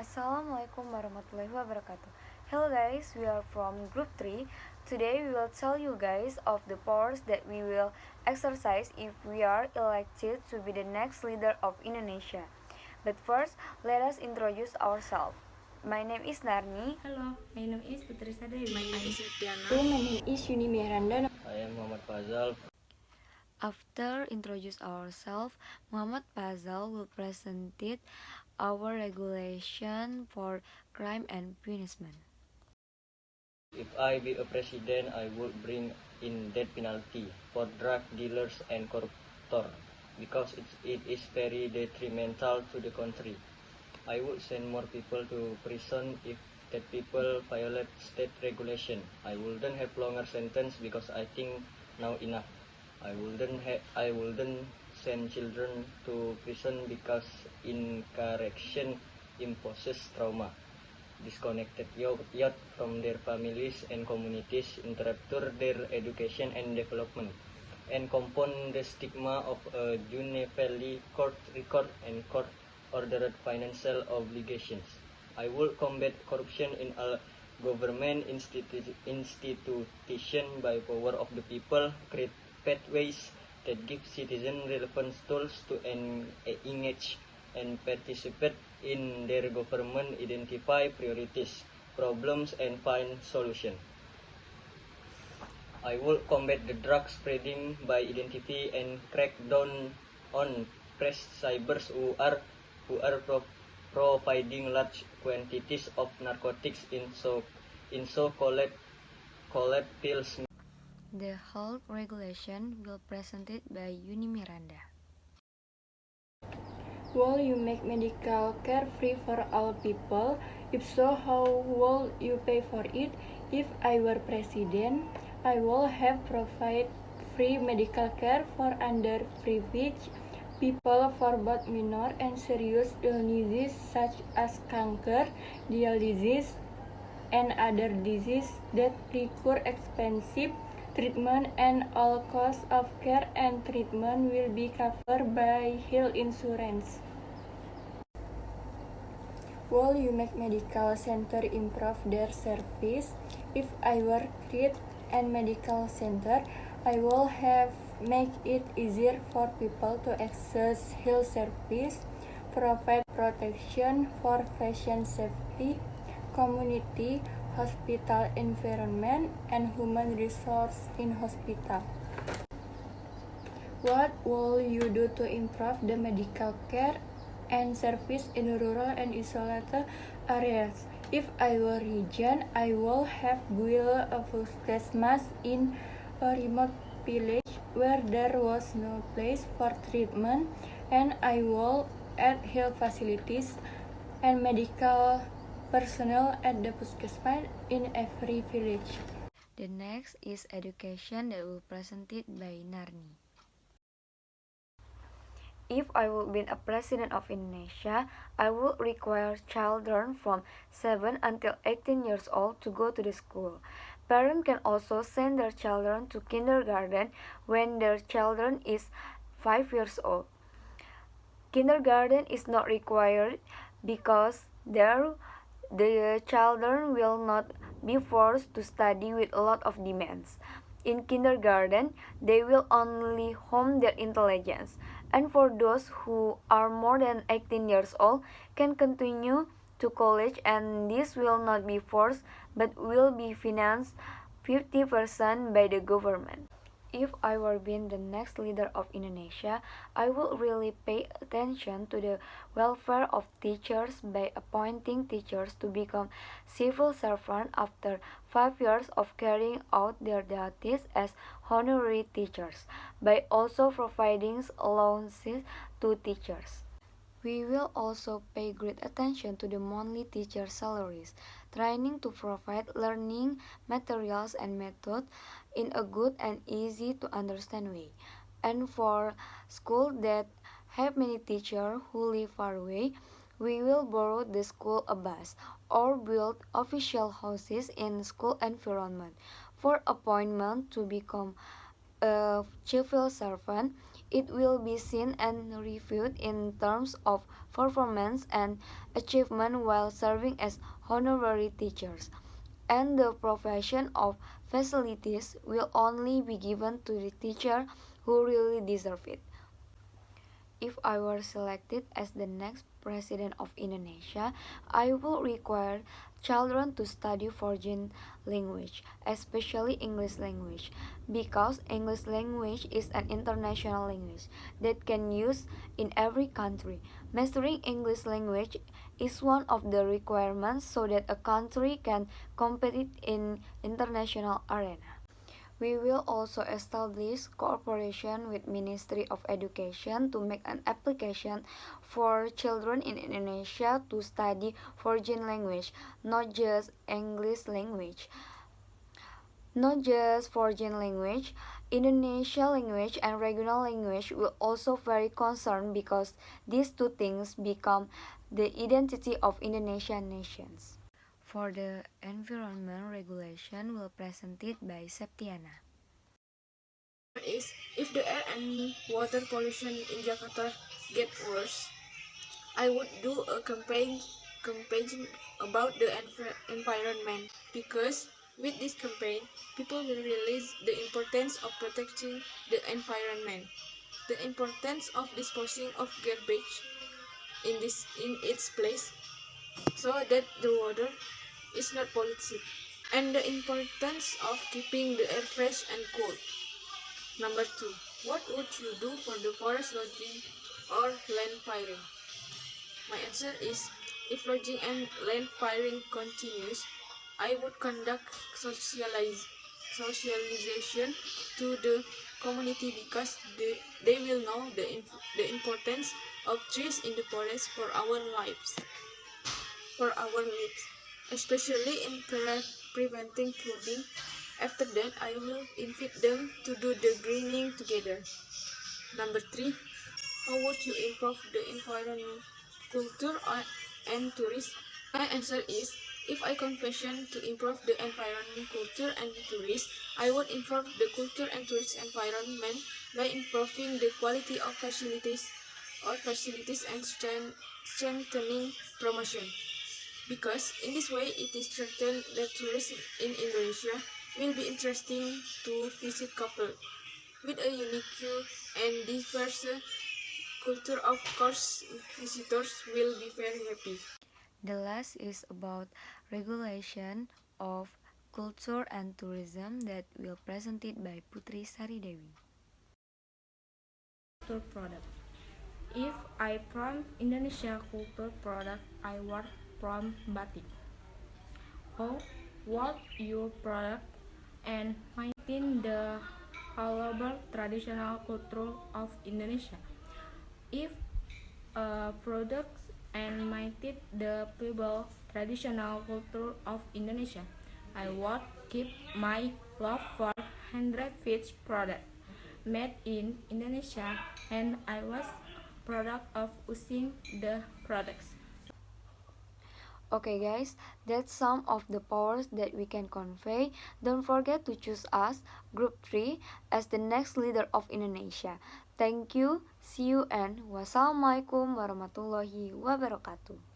Assalamualaikum warahmatullahi wabarakatuh. Hello guys, we are from group 3. Today we will tell you guys of the powers that we will exercise if we are elected to be the next leader of Indonesia. But first, let us introduce ourselves. My name is Narni. Hello, my name is Putri. My name is Septiana. My name is Yunni Miranda. I am Fazal. After introduce ourselves, Fazal will present our regulation for crime and punishment. If I be a president, I would bring in death penalty for drug dealers and corruptor because it is very detrimental to the country. I would send more people to prison if that people violate state regulation. I wouldn't have longer sentence because I think now enough. I wouldn't send children to prison because incarceration imposes trauma. Disconnected youth from their families and communities, interrupt their education and development, and compound the stigma of a universally court record and court-ordered financial obligations. I will combat corruption in all government institution by power of the people, create pathways that give citizens relevant tools to engage and participate in their government, identify priorities, problems, and find solutions. I will combat the drug spreading by identify and crack down on press cybers who are providing large quantities of narcotics in so-called pills. The health regulation will presented by Yunni Miranda. Will you make medical care free for all people? If so, how will you pay for it? If I were president, I will have provide free medical care for underprivileged people for both minor and serious illnesses such as cancer, dialysis, and other diseases that require expensive treatment, and all costs of care and treatment will be covered by health insurance. Will you make medical center improve their service? If I were create a medical center, I will have make it easier for people to access health service, provide protection for patient safety, community, hospital environment, and human resource in hospital. What will you do to improve the medical care and service in rural and isolated areas? If I were region, I will have built a Puskesmas in a remote village where there was no place for treatment, and I will add health facilities and medical personnel at the Puskesmas in every village. The next is education that will presented by Narni. If I would be a president of Indonesia, I would require children from 7 until 18 years old to go to the school. Parents can also send their children to kindergarten when their children is 5 years old. Kindergarten is not required because the children will not be forced to study with a lot of demands. In kindergarten, they will only hone their intelligence, and for those who are more than 18 years old can continue to college, and this will not be forced but will be financed 50% by the government. If I were being the next leader of Indonesia, I would really pay attention to the welfare of teachers by appointing teachers to become civil servants after 5 years of carrying out their duties as honorary teachers, by also providing allowances to teachers. We will also pay great attention to the monthly teacher salaries, trying to provide learning materials and methods in a good and easy to understand way. And for schools that have many teachers who live far away, we will borrow the school a bus or build official houses in school environment. For appointment to become a civil servant, It will be seen and reviewed in terms of performance and achievement while serving as honorary teachers. And the provision of facilities will only be given to the teacher who really deserve it. If I were selected as the next president of Indonesia, I would require children to study foreign language, especially English language, because English language is an international language that can use in every country. Mastering English language is one of the requirements so that a country can compete in international arena. We will also establish cooperation with Ministry of Education to make an application for children in Indonesia to study foreign language, not just English language. Not just foreign language, Indonesian language and regional language will also very concerned because these two things become the identity of Indonesian nations. For the environment regulation will presented by Septiana. Is if the air and water pollution in Jakarta get worse, I would do a campaign about the environment, because with this campaign people will realize the importance of protecting the environment, the importance of disposing of garbage in its place so that the water is not polluted, and the importance of keeping the air fresh and cool. Number 2. What would you do for the forest logging or land firing? My answer is, if logging and land firing continues, I would conduct socialization to the community, because they will know the importance of trees in the forest for our lives, especially in preventing flooding. After that, I will invite them to do the greening together. Number 3. How would you improve the environment, culture, and tourism? My answer is, if I confession to improve the environment, culture, and tourism, I would improve the culture and tourist environment by improving the quality of facilities and strengthening promotion. Because in this way it is certain that tourism in Indonesia will be interesting to visit couple. With a unique and diverse culture, of course, visitors will be very happy. The last is about regulation of culture and tourism that will presented by Putri Sari Dewi. Culture product. If I from Indonesia culture product, I work from batik. How work your product and maintain the valuable traditional culture of Indonesia. If products and maintain the people traditional culture of Indonesia, I would keep my love for handcrafted product made in Indonesia, and I was proud of using the products. Okay guys, that's some of the powers that we can convey. Don't forget to choose us, Group 3, as the next leader of Indonesia. Thank you, see you, and wassalamualaikum warahmatullahi wabarakatuh.